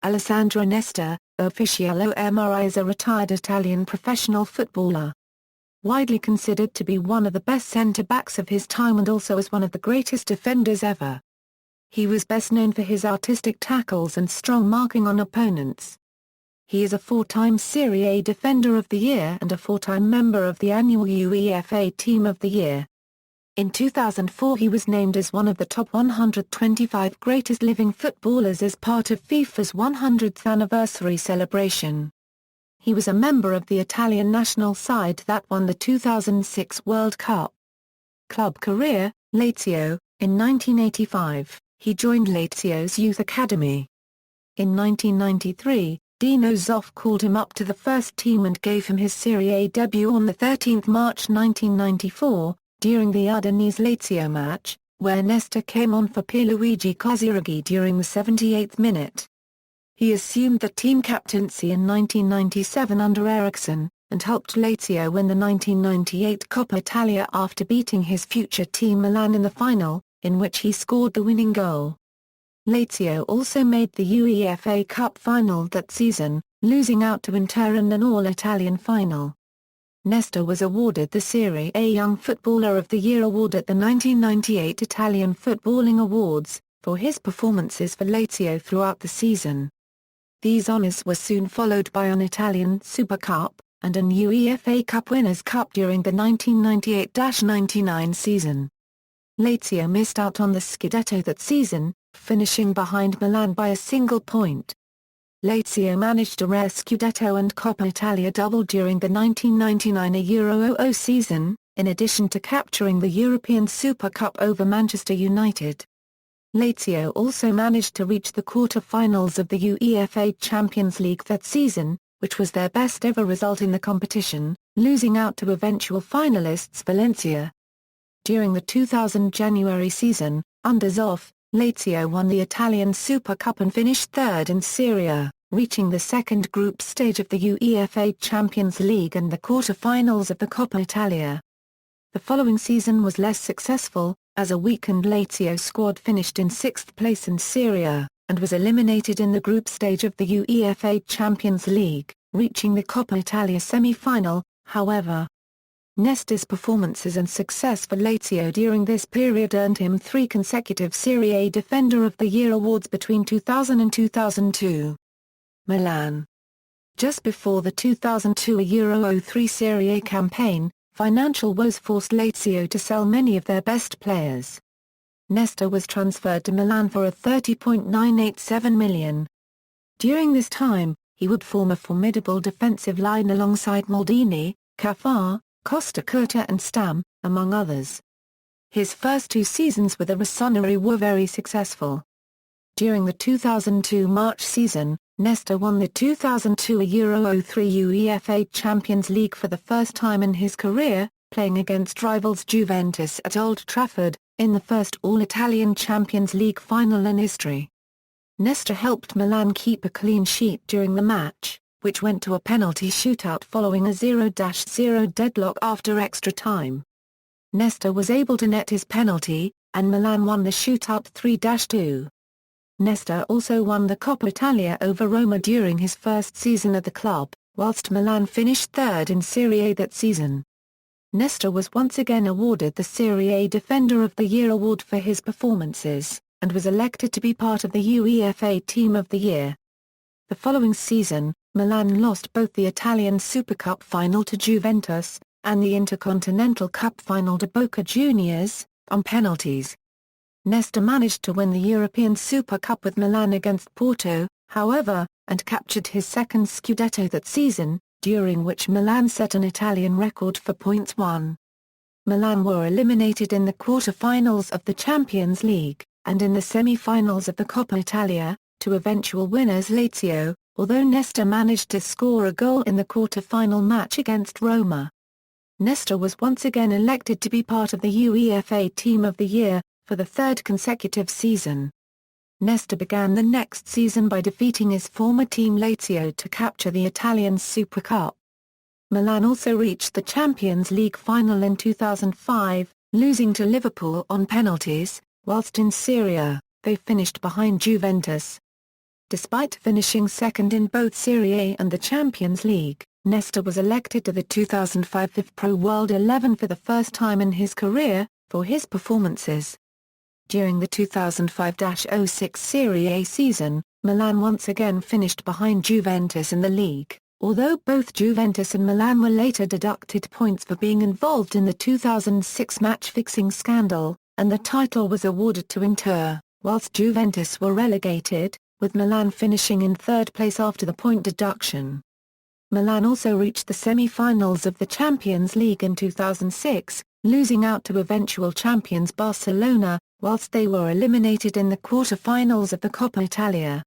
Alessandro Nesta, Ufficiale OMRI is a retired Italian professional footballer. Widely considered to be one of the best centre-backs of his time and also as one of the greatest defenders ever. He was best known for his artistic tackles and strong marking on opponents. He is a four-time Serie A Defender of the Year and a four-time member of the annual UEFA Team of the Year. In 2004 he was named as one of the top 125 greatest living footballers as part of FIFA's 100th anniversary celebration. He was a member of the Italian national side that won the 2006 World Cup. Club career, Lazio. In 1985, he joined Lazio's youth academy. In 1993, Dino Zoff called him up to the first team and gave him his Serie A debut on 13 March 1994, during the Udinese-Lazio match, where Nesta came on for Pierluigi Cosiraghi during the 78th minute. He assumed the team captaincy in 1997 under Eriksson, and helped Lazio win the 1998 Coppa Italia after beating his future team Milan in the final, in which he scored the winning goal. Lazio also made the UEFA Cup final that season, losing out to Inter in an all-Italian final. Nesta was awarded the Serie A Young Footballer of the Year award at the 1998 Italian Footballing Awards, for his performances for Lazio throughout the season. These honours were soon followed by an Italian Super Cup, and an UEFA Cup Winners' Cup during the 1998-99 season. Lazio missed out on the Scudetto that season, finishing behind Milan by a single point. Lazio managed a rare Scudetto and Coppa Italia double during the 1999 Euro 00 season, in addition to capturing the European Super Cup over Manchester United. Lazio also managed to reach the quarter-finals of the UEFA Champions League that season, which was their best ever result in the competition, losing out to eventual finalists Valencia. During the 2000 January season, under Zoff, Lazio won the Italian Super Cup and finished third in Serie A, reaching the second group stage of the UEFA Champions League and the quarter-finals of the Coppa Italia. The following season was less successful, as a weakened Lazio squad finished in sixth place in Serie A, and was eliminated in the group stage of the UEFA Champions League, reaching the Coppa Italia semi-final, however. Nesta's performances and success for Lazio during this period earned him 3 consecutive Serie A Defender of the Year awards between 2000 and 2002. Milan. Just before the 2002 Euro 03 Serie A campaign, financial woes forced Lazio to sell many of their best players. Nesta was transferred to Milan for a €30.987 million. During this time, he would form a formidable defensive line alongside Maldini, Cafu, Costa Curta and Stam, among others. His first 2 seasons with the Rossoneri were very successful. During the 2002 March season, Nesta won the 2002 Euro 03 UEFA Champions League for the first time in his career, playing against rivals Juventus at Old Trafford, in the first all-Italian Champions League final in history. Nesta helped Milan keep a clean sheet during the match, which went to a penalty shootout following a 0-0 deadlock after extra time. Nesta was able to net his penalty, and Milan won the shootout 3-2. Nesta also won the Coppa Italia over Roma during his first season at the club, whilst Milan finished third in Serie A that season. Nesta was once again awarded the Serie A Defender of the Year award for his performances, and was elected to be part of the UEFA Team of the Year. The following season, Milan lost both the Italian Super Cup final to Juventus, and the Intercontinental Cup final to Boca Juniors, on penalties. Nesta managed to win the European Super Cup with Milan against Porto, however, and captured his second Scudetto that season, during which Milan set an Italian record for points won. Milan were eliminated in the quarter-finals of the Champions League, and in the semi-finals of the Coppa Italia, to eventual winners Lazio, although Nesta managed to score a goal in the quarter-final match against Roma. Nesta was once again elected to be part of the UEFA Team of the Year, for the 3rd consecutive season. Nesta began the next season by defeating his former team Lazio to capture the Italian Super Cup. Milan also reached the Champions League final in 2005, losing to Liverpool on penalties, whilst in Serie A, they finished behind Juventus. Despite finishing second in both Serie A and the Champions League, Nesta was elected to the 2005 FIFA Pro World 11 for the first time in his career, for his performances. During the 2005-06 Serie A season, Milan once again finished behind Juventus in the league, although both Juventus and Milan were later deducted points for being involved in the 2006 match-fixing scandal, and the title was awarded to Inter, whilst Juventus were relegated, with Milan finishing in third place after the point deduction. Milan also reached the semi-finals of the Champions League in 2006, losing out to eventual champions Barcelona, whilst they were eliminated in the quarter-finals of the Coppa Italia.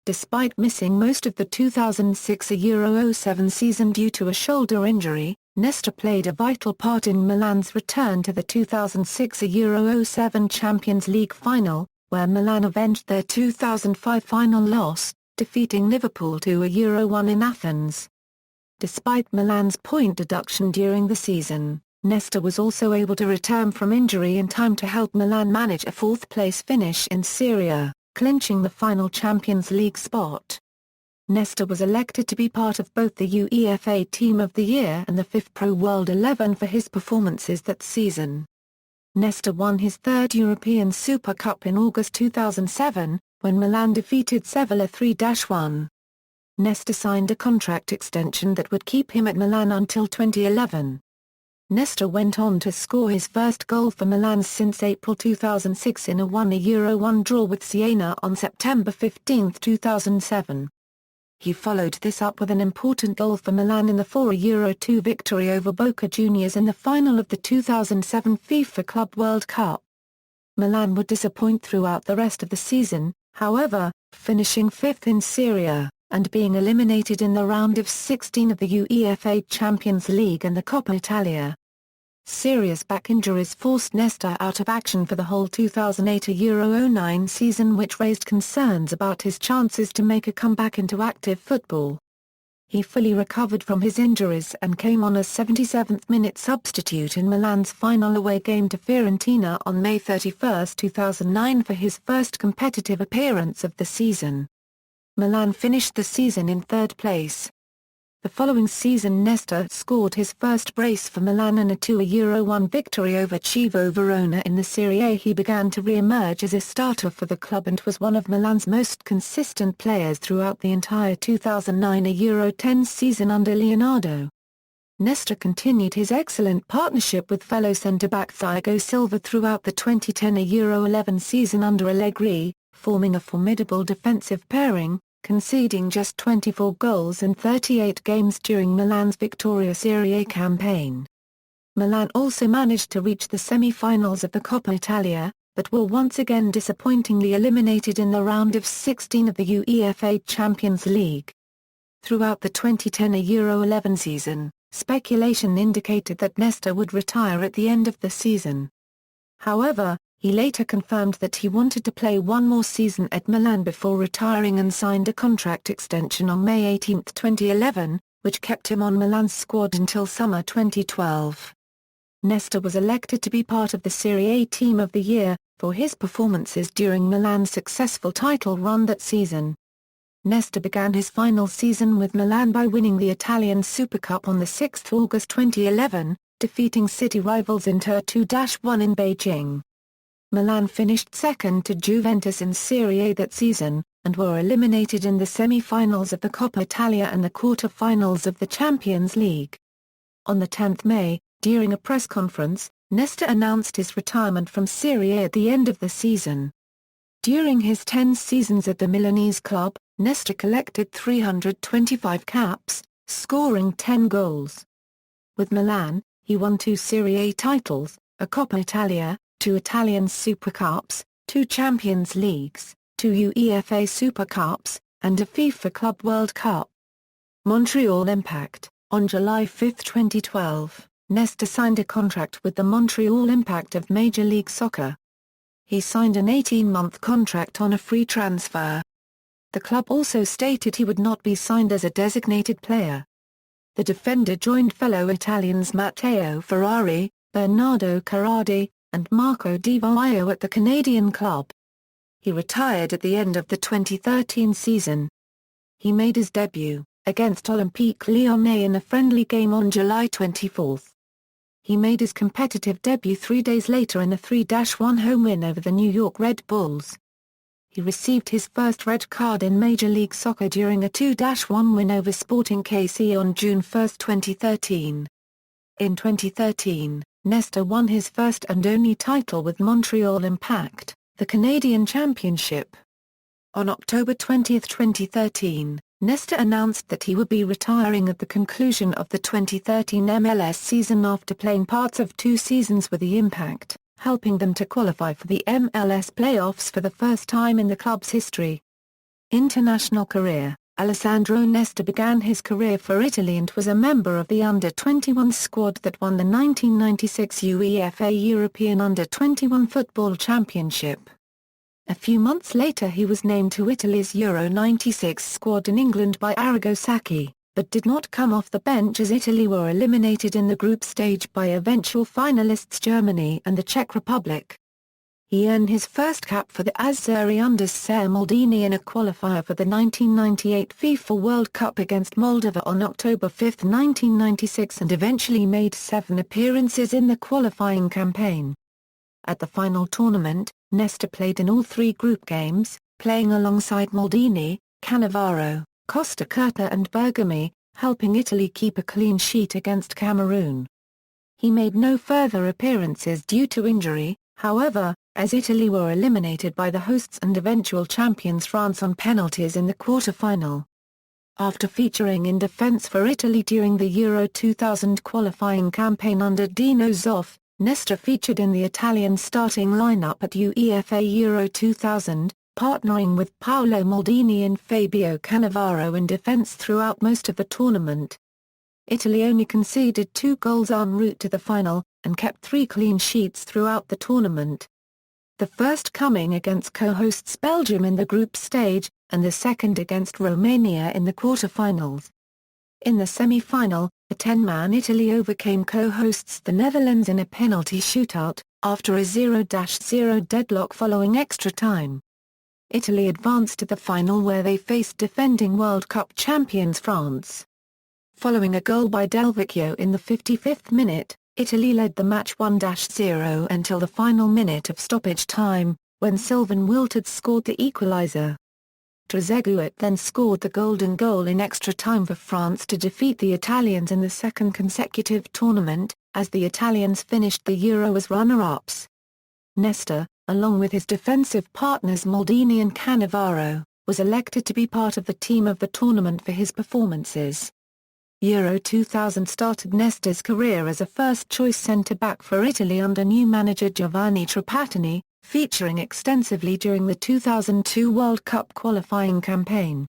Despite missing most of the 2006-07 season due to a shoulder injury, Nesta played a vital part in Milan's return to the 2006-07 Champions League final, where Milan avenged their 2005 final loss, defeating Liverpool 2-1 in Athens. Despite Milan's point deduction during the season, Nesta was also able to return from injury in time to help Milan manage a fourth-place finish in Serie A, clinching the final Champions League spot. Nesta was elected to be part of both the UEFA Team of the Year and the FIFA Pro World 11 for his performances that season. Nesta won his third European Super Cup in August 2007, when Milan defeated Sevilla 3-1. Nesta signed a contract extension that would keep him at Milan until 2011. Nesta went on to score his first goal for Milan since April 2006 in a 1-1 draw with Siena on September 15, 2007. He followed this up with an important goal for Milan in the 4-2 victory over Boca Juniors in the final of the 2007 FIFA Club World Cup. Milan would disappoint throughout the rest of the season, however, finishing fifth in Serie A, and being eliminated in the round of 16 of the UEFA Champions League and the Coppa Italia. Serious back injuries forced Nesta out of action for the whole 2008-09 season, which raised concerns about his chances to make a comeback into active football. He fully recovered from his injuries and came on as 77th-minute substitute in Milan's final away game to Fiorentina on May 31, 2009 for his first competitive appearance of the season. Milan finished the season in third place. The following season Nesta scored his first brace for Milan in a 2-1 victory over Chievo Verona in the Serie A. He began to re-emerge as a starter for the club and was one of Milan's most consistent players throughout the entire 2009-10 season under Leonardo. Nesta continued his excellent partnership with fellow centre-back Thiago Silva throughout the 2010-11 season under Allegri, forming a formidable defensive pairing, conceding just 24 goals in 38 games during Milan's Victoria Serie A campaign. Milan also managed to reach the semi-finals of the Coppa Italia, but were once again disappointingly eliminated in the round of 16 of the UEFA Champions League. Throughout the 2010-11 season, speculation indicated that Nesta would retire at the end of the season. However, he later confirmed that he wanted to play one more season at Milan before retiring and signed a contract extension on May 18, 2011, which kept him on Milan's squad until summer 2012. Nesta was elected to be part of the Serie A Team of the Year, for his performances during Milan's successful title run that season. Nesta began his final season with Milan by winning the Italian Super Cup on 6 August 2011, defeating city rivals Inter 2-1 in Beijing. Milan finished second to Juventus in Serie A that season, and were eliminated in the semi-finals of the Coppa Italia and the quarter-finals of the Champions League. On 10 May, during a press conference, Nesta announced his retirement from Serie A at the end of the season. During his 10 seasons at the Milanese club, Nesta collected 325 caps, scoring 10 goals. With Milan, he won 2 Serie A titles, a Coppa Italia, 2 Italian Super Cups, 2 Champions Leagues, 2 UEFA Super Cups, and a FIFA Club World Cup. Montreal Impact. On July 5, 2012, Nesta signed a contract with the Montreal Impact of Major League Soccer. He signed an 18-month contract on a free transfer. The club also stated he would not be signed as a designated player. The defender joined fellow Italians Matteo Ferrari, Bernardo Carradi, and Marco Di Vaio at the Canadian club. He retired at the end of the 2013 season. He made his debut against Olympique Lyonnais in a friendly game on July 24. He made his competitive debut 3 days later in a 3-1 home win over the New York Red Bulls. He received his first red card in Major League Soccer during a 2-1 win over Sporting KC on June 1, 2013. In 2013, Nesta won his first and only title with Montreal Impact, the Canadian Championship. On October 20, 2013, Nesta announced that he would be retiring at the conclusion of the 2013 MLS season after playing parts of 2 seasons with the Impact, helping them to qualify for the MLS playoffs for the first time in the club's history. International career: Alessandro Nesta began his career for Italy and was a member of the under-21 squad that won the 1996 UEFA European Under-21 Football Championship. A few months later he was named to Italy's Euro '96 squad in England by Arrigo Sacchi, but did not come off the bench as Italy were eliminated in the group stage by eventual finalists Germany and the Czech Republic. He earned his first cap for the Azzurri under Ser Maldini in a qualifier for the 1998 FIFA World Cup against Moldova on October 5, 1996 and eventually made 7 appearances in the qualifying campaign. At the final tournament, Nesta played in all 3 group games, playing alongside Maldini, Cannavaro, Costa Curta and Bergami, helping Italy keep a clean sheet against Cameroon. He made no further appearances due to injury, however, as Italy were eliminated by the hosts and eventual champions France on penalties in the quarter-final. After featuring in defence for Italy during the Euro 2000 qualifying campaign under Dino Zoff, Nesta featured in the Italian starting lineup at UEFA Euro 2000, partnering with Paolo Maldini and Fabio Cannavaro in defence throughout most of the tournament. Italy only conceded 2 goals en route to the final, and kept 3 clean sheets throughout the tournament. The first coming against co-hosts Belgium in the group stage, and the second against Romania in the quarter-finals. In the semi-final, a 10-man Italy overcame co-hosts the Netherlands in a penalty shootout, after a 0-0 deadlock following extra time. Italy advanced to the final where they faced defending World Cup champions France. Following a goal by Del Vecchio in the 55th minute, Italy led the match 1-0 until the final minute of stoppage time, when Sylvain Wiltord scored the equaliser. Trezeguet then scored the golden goal in extra time for France to defeat the Italians in the second consecutive tournament, as the Italians finished the Euro as runner-ups. Nesta, along with his defensive partners Maldini and Cannavaro, was elected to be part of the team of the tournament for his performances. Euro 2000 started Nesta's career as a first-choice centre-back for Italy under new manager Giovanni Trapattoni, featuring extensively during the 2002 World Cup qualifying campaign.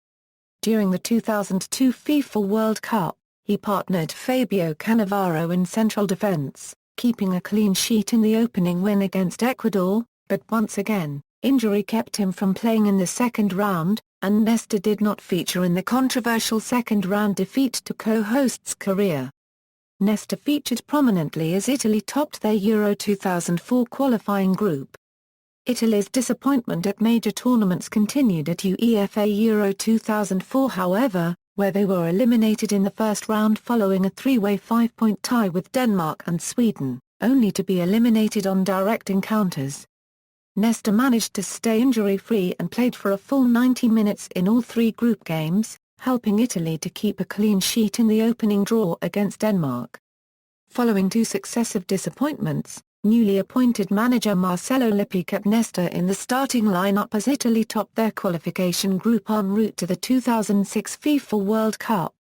During the 2002 FIFA World Cup, he partnered Fabio Cannavaro in central defence, keeping a clean sheet in the opening win against Ecuador, but once again, injury kept him from playing in the second round, and Nesta did not feature in the controversial second-round defeat to co-hosts Korea. Nesta featured prominently as Italy topped their Euro 2004 qualifying group. Italy's disappointment at major tournaments continued at UEFA Euro 2004 however, where they were eliminated in the first round following a 3-way 5-point tie with Denmark and Sweden, only to be eliminated on direct encounters. Nesta managed to stay injury-free and played for a full 90 minutes in all 3 group games, helping Italy to keep a clean sheet in the opening draw against Denmark. Following 2 successive disappointments, newly appointed manager Marcello Lippi kept Nesta in the starting lineup as Italy topped their qualification group en route to the 2006 FIFA World Cup.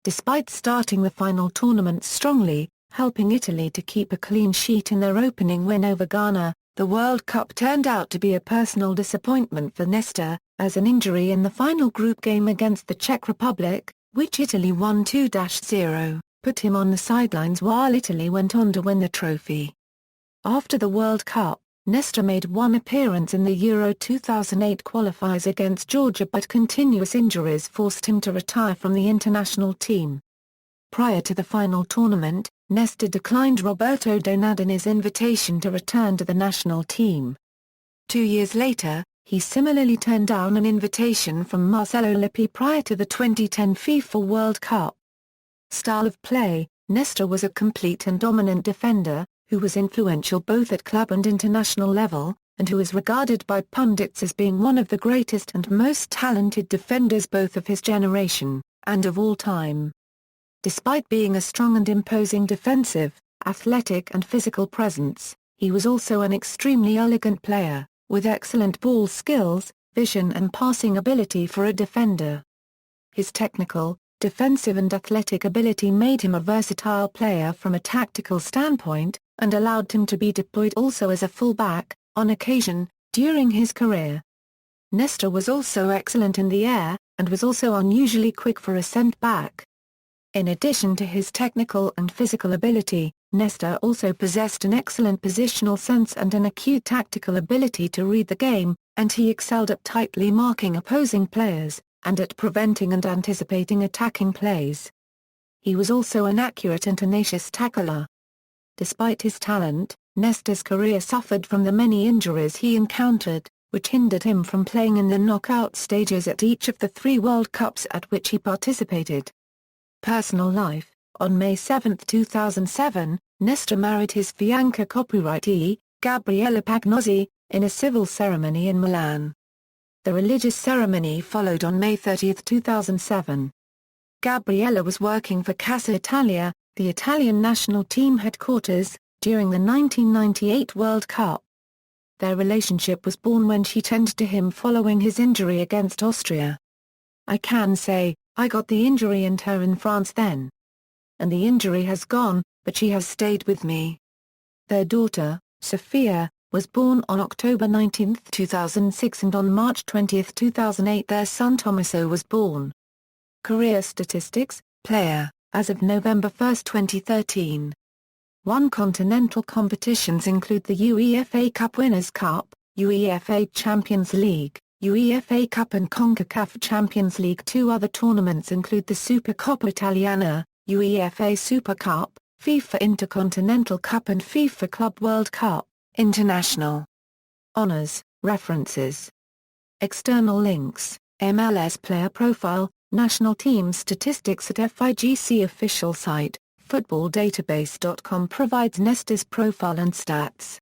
Despite starting the final tournament strongly, helping Italy to keep a clean sheet in their opening win over Ghana, the World Cup turned out to be a personal disappointment for Nesta, as an injury in the final group game against the Czech Republic, which Italy won 2-0, put him on the sidelines while Italy went on to win the trophy. After the World Cup, Nesta made 1 appearance in the Euro 2008 qualifiers against Georgia but continuous injuries forced him to retire from the international team. Prior to the final tournament, Nesta declined Roberto Donadoni's invitation to return to the national team. 2 years later, He similarly turned down an invitation from Marcelo Lippi prior to the 2010 FIFA World Cup. Style of play: Nesta was a complete and dominant defender, who was influential both at club and international level, and who is regarded by pundits as being one of the greatest and most talented defenders both of his generation, and of all time. Despite being a strong and imposing defensive, athletic and physical presence, he was also an extremely elegant player, with excellent ball skills, vision and passing ability for a defender. His technical, defensive and athletic ability made him a versatile player from a tactical standpoint, and allowed him to be deployed also as a fullback, on occasion, during his career. Nesta was also excellent in the air, and was also unusually quick for a centre-back. In addition to his technical and physical ability, Nesta also possessed an excellent positional sense and an acute tactical ability to read the game, and he excelled at tightly marking opposing players, and at preventing and anticipating attacking plays. He was also an accurate and tenacious tackler. Despite his talent, Nesta's career suffered from the many injuries he encountered, which hindered him from playing in the knockout stages at each of the 3 World Cups at which he participated. Personal life: on May 7, 2007, Nesta married his fiancée copyrightee, Gabriella Pagnozzi, in a civil ceremony in Milan. The religious ceremony followed on May 30, 2007. Gabriella was working for Casa Italia, the Italian national team headquarters, during the 1998 World Cup. Their relationship was born when she tended to him following his injury against Austria. "I can say, I got the injury and her in France then. And the injury has gone, but she has stayed with me." Their daughter, Sophia, was born on October 19, 2006, and on March 20, 2008 their son Tommaso was born. Career statistics: player, as of November 1, 2013. Won continental competitions include the UEFA Cup Winners' Cup, UEFA Champions League, UEFA Cup and CONCACAF Champions League. 2 other tournaments include the Supercoppa Italiana, UEFA Super Cup, FIFA Intercontinental Cup and FIFA Club World Cup. International honors, references. External links: MLS player profile, national team statistics at FIGC official site, footballdatabase.com provides Nesta's profile and stats.